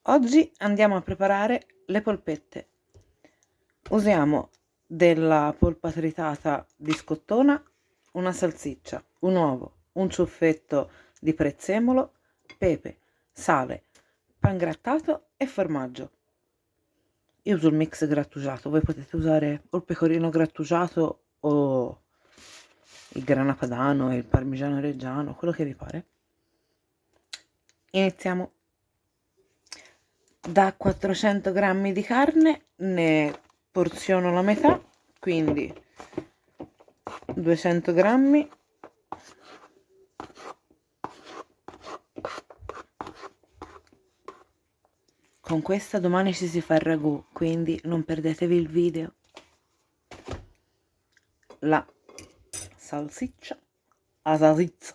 Oggi andiamo a preparare le polpette. Usiamo della polpa tritata di scottona, una salsiccia, un uovo, un ciuffetto di prezzemolo, pepe, sale, pangrattato e formaggio. Io uso il mix grattugiato, voi potete usare o il pecorino grattugiato o il grana padano e il parmigiano reggiano, quello che vi pare. Iniziamo. Da 400 grammi di carne ne porziono la metà, quindi 200 grammi. Con questa domani ci si fa il ragù, quindi non perdetevi il video. La salsiccia, la salsiccia.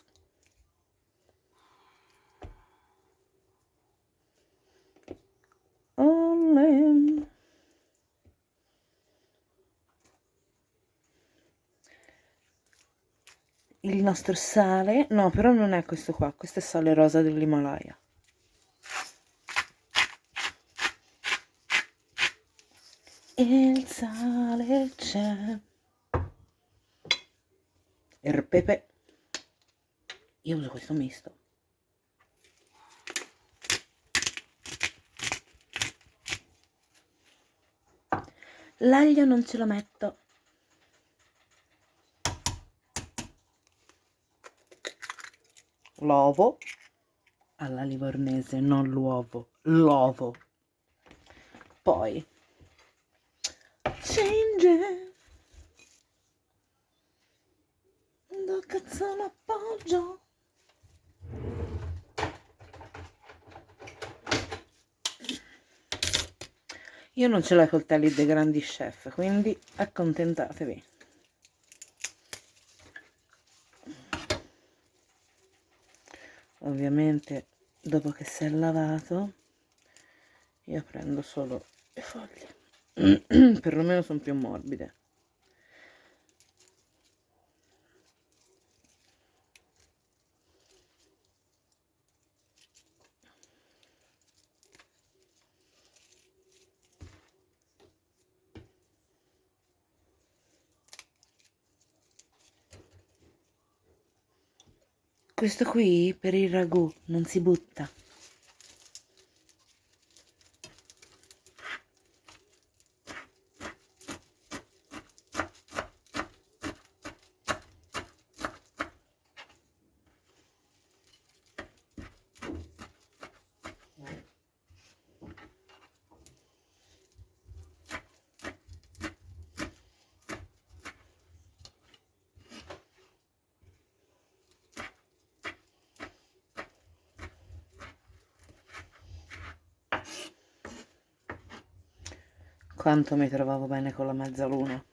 Olè. Il nostro sale, no, però non è questo qua, questo è sale rosa dell'Himalaya. Il sale c'è. Il pepe. Io uso questo misto. L'aglio non ce lo metto. L'uovo alla livornese, non l'uovo, l'uovo. Poi ginger. Da cazzo l'appoggio. Io non ce l'ho i coltelli dei grandi chef, quindi accontentatevi. Ovviamente dopo che si è lavato io prendo solo le foglie, perlomeno sono più morbide. Questo qui per il ragù non si butta. Quanto mi trovavo bene con la mezzaluna.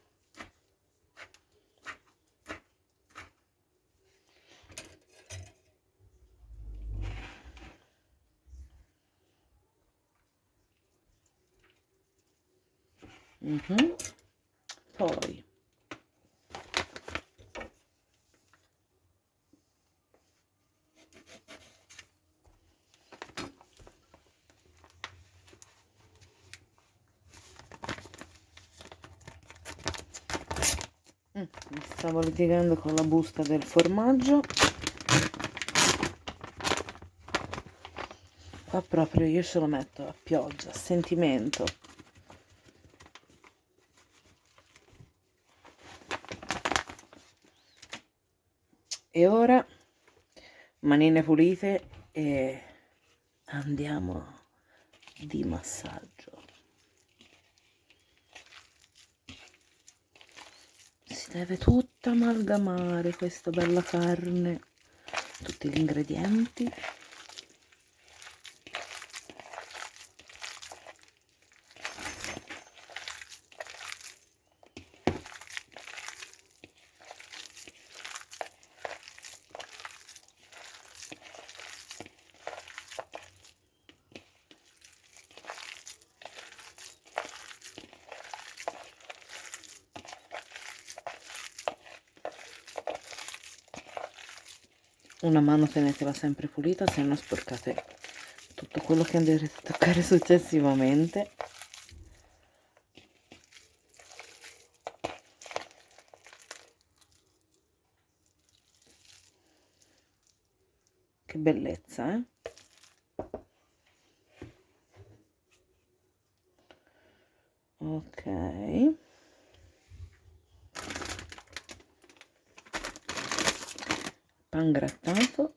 Poi mi stavo litigando con la busta del formaggio. Qua proprio io ce lo metto a pioggia, a sentimento. E ora manine pulite e andiamo di massaggio. Si deve tutta amalgamare questa bella carne, tutti gli ingredienti. Una mano tenetela sempre pulita, se no sporcate tutto quello che andrete a toccare successivamente. Che bellezza, eh? Ok. Pan grattato.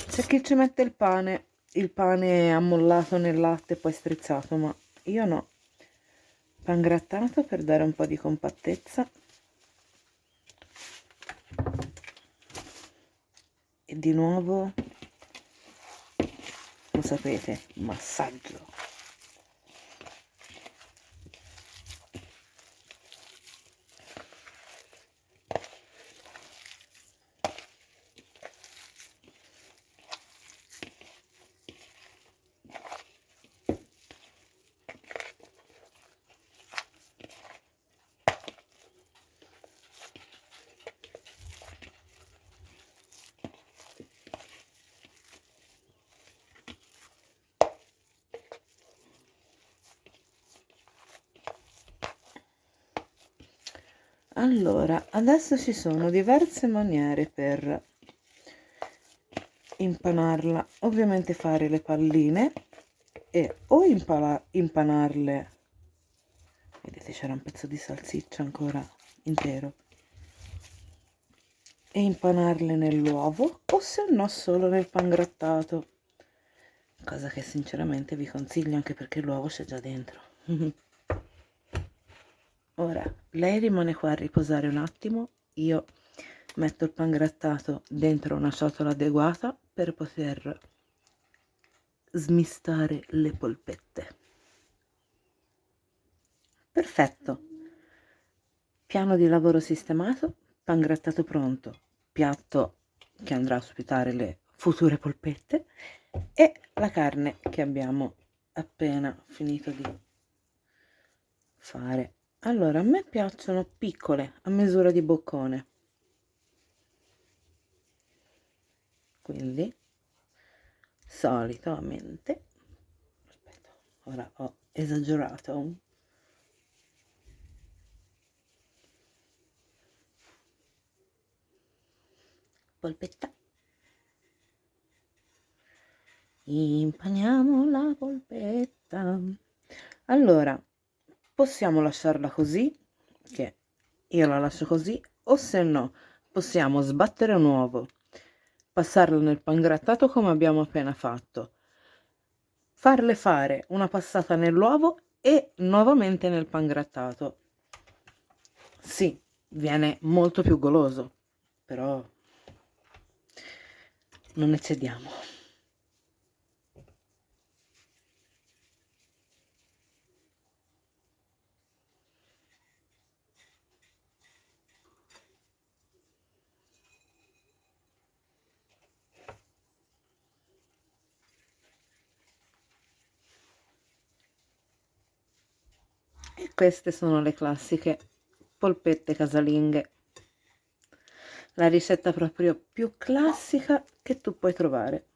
C'è chi ci mette il pane ammollato nel latte e poi strizzato, ma io no. Pan grattato per dare un po' di compattezza. E di nuovo, lo sapete, massaggio. Allora, adesso ci sono diverse maniere per impanarla. Ovviamente fare le palline e o impanarle, vedete c'era un pezzo di salsiccia ancora intero, e impanarle nell'uovo o se no solo nel pangrattato, cosa che sinceramente vi consiglio anche perché l'uovo c'è già dentro. Ora lei rimane qua a riposare un attimo, io metto il pangrattato dentro una ciotola adeguata per poter smistare le polpette. Perfetto, piano di lavoro sistemato, pangrattato pronto, piatto che andrà a ospitare le future polpette e la carne che abbiamo appena finito di fare. Allora, a me piacciono piccole, a misura di boccone, quindi solitamente, aspetta, ora ho esagerato, polpetta, impaniamo la polpetta. Allora, possiamo lasciarla così, che io la lascio così, o se no possiamo sbattere un uovo, passarlo nel pangrattato come abbiamo appena fatto, farle fare una passata nell'uovo e nuovamente nel pangrattato. Sì, viene molto più goloso, però non eccediamo. E queste sono le classiche polpette casalinghe, la ricetta proprio più classica che tu puoi trovare.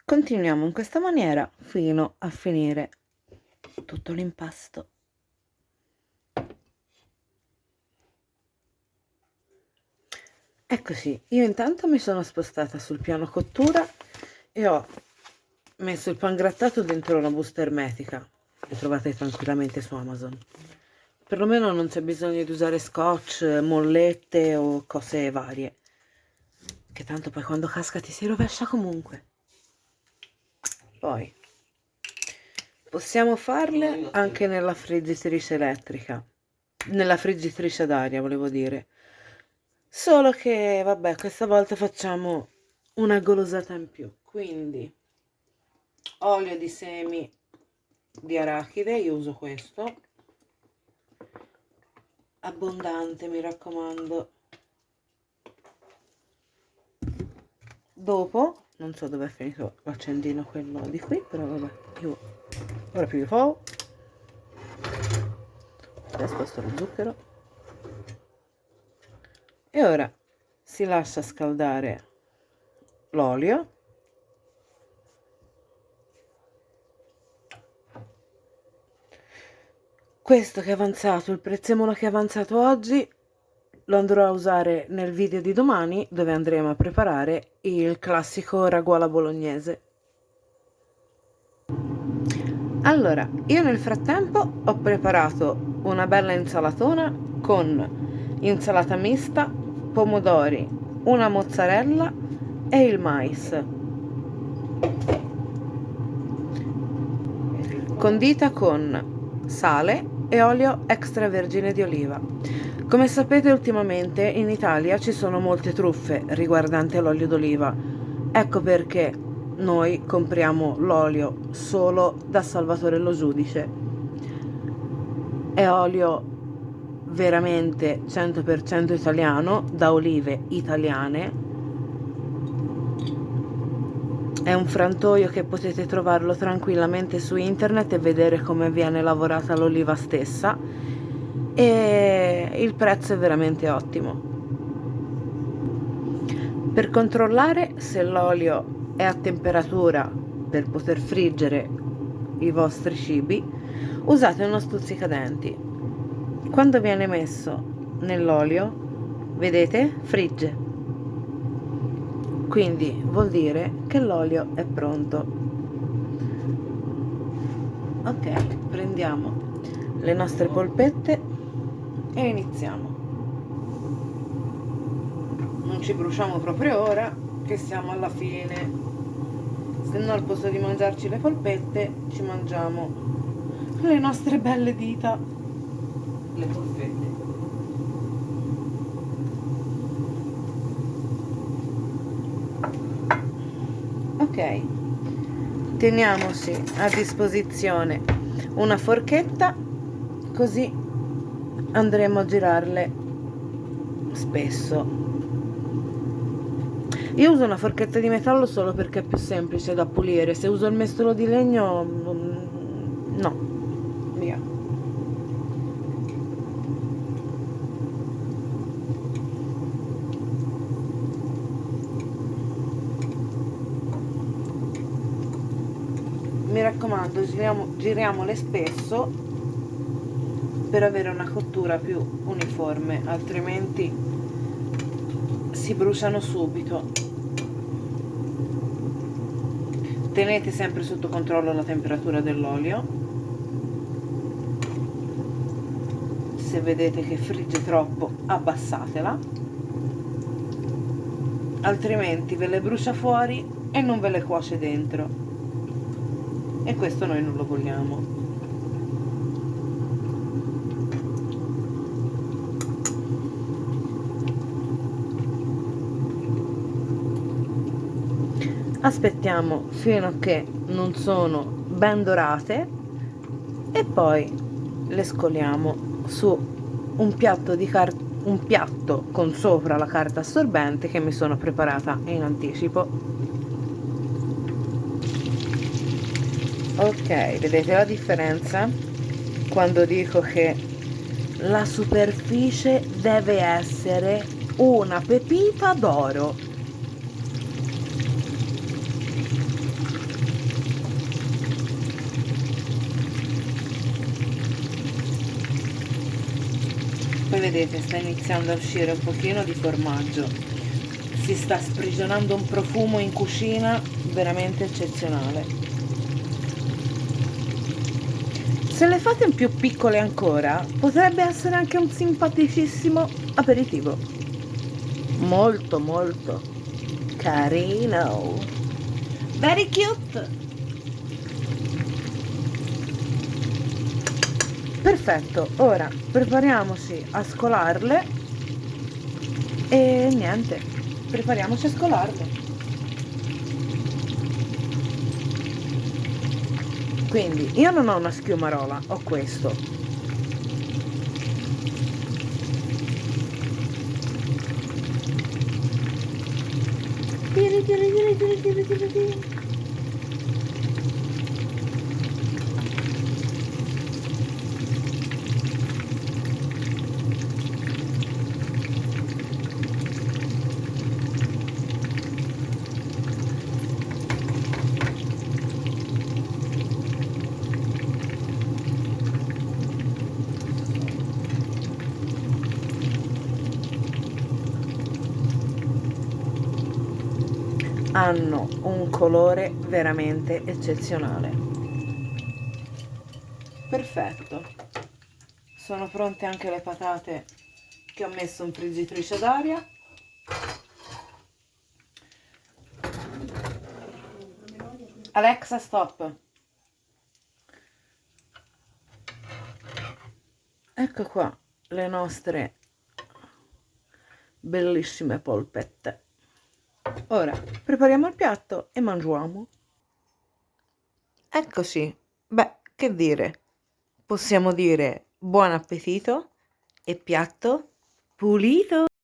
Continuiamo in questa maniera fino a finire tutto l'impasto. Eccoci, io intanto mi sono spostata sul piano cottura e ho messo il pangrattato dentro una busta ermetica, che trovate tranquillamente su Amazon. Perlomeno non c'è bisogno di usare scotch, mollette o cose varie, che tanto poi quando casca ti si rovescia comunque. Poi possiamo farle anche nella friggitrice elettrica, nella friggitrice d'aria volevo dire. Solo che, vabbè, questa volta facciamo una golosata in più. Quindi, olio di semi di arachide, io uso questo. Abbondante, mi raccomando. Dopo, non so dove è finito l'accendino quello di qui, però vabbè, io ora più di fuoco. Adesso sposto lo zucchero. E ora si lascia scaldare l'olio. Questo che è avanzato, il prezzemolo che è avanzato oggi, lo andrò a usare nel video di domani, dove andremo a preparare il classico ragù alla bolognese. Allora, io nel frattempo ho preparato una bella insalatona con insalata mista, pomodori, una mozzarella e il mais, condita con sale e olio extravergine di oliva. Come sapete, ultimamente in Italia ci sono molte truffe riguardanti l'olio d'oliva. Ecco perché noi compriamo l'olio solo da Salvatore Lo Giudice. È olio veramente 100% italiano, da olive italiane. È un frantoio che potete trovarlo tranquillamente su internet e vedere come viene lavorata l'oliva stessa, e il prezzo è veramente ottimo. Per controllare se l'olio è a temperatura per poter friggere i vostri cibi, usate uno stuzzicadenti. Quando viene messo nell'olio, vedete, frigge. Quindi vuol dire che l'olio è pronto. Ok, prendiamo le nostre polpette e iniziamo. Non ci bruciamo proprio ora, che siamo alla fine. Se no, al posto di mangiarci le polpette, ci mangiamo le nostre belle dita. Le polpette. Ok, teniamoci a disposizione una forchetta, così andremo a girarle spesso. Io uso una forchetta di metallo solo perché è più semplice da pulire. Se uso il mestolo di legno, no, via. Mi raccomando, giriamole spesso per avere una cottura più uniforme, altrimenti si bruciano subito. Tenete sempre sotto controllo la temperatura dell'olio. Se vedete che frigge troppo, abbassatela, altrimenti ve le brucia fuori e non ve le cuoce dentro. E questo noi non lo vogliamo. Aspettiamo fino a che non sono ben dorate e poi le scoliamo su un piatto con sopra la carta assorbente che mi sono preparata in anticipo. Ok, vedete la differenza? Quando dico che la superficie deve essere una pepita d'oro. Poi vedete, sta iniziando a uscire un pochino di formaggio. si sta sprigionando un profumo in cucina veramente eccezionale. Se le fate più piccole ancora, potrebbe essere anche un simpaticissimo aperitivo. Molto molto carino. Very cute. Perfetto, ora prepariamoci a scolarle e niente, prepariamoci a scolarle. Quindi io non ho una schiumarola, ho questo. Tiri, tiri, tiri, tiri, tiri, tiri, tiri. Hanno un colore veramente eccezionale. Perfetto. Sono pronte anche le patate che ho messo in friggitrice d'aria. Alexa, stop. Ecco qua le nostre bellissime polpette. Ora prepariamo il piatto e mangiamo. Eccoci. Beh, che dire? Possiamo dire buon appetito e piatto pulito.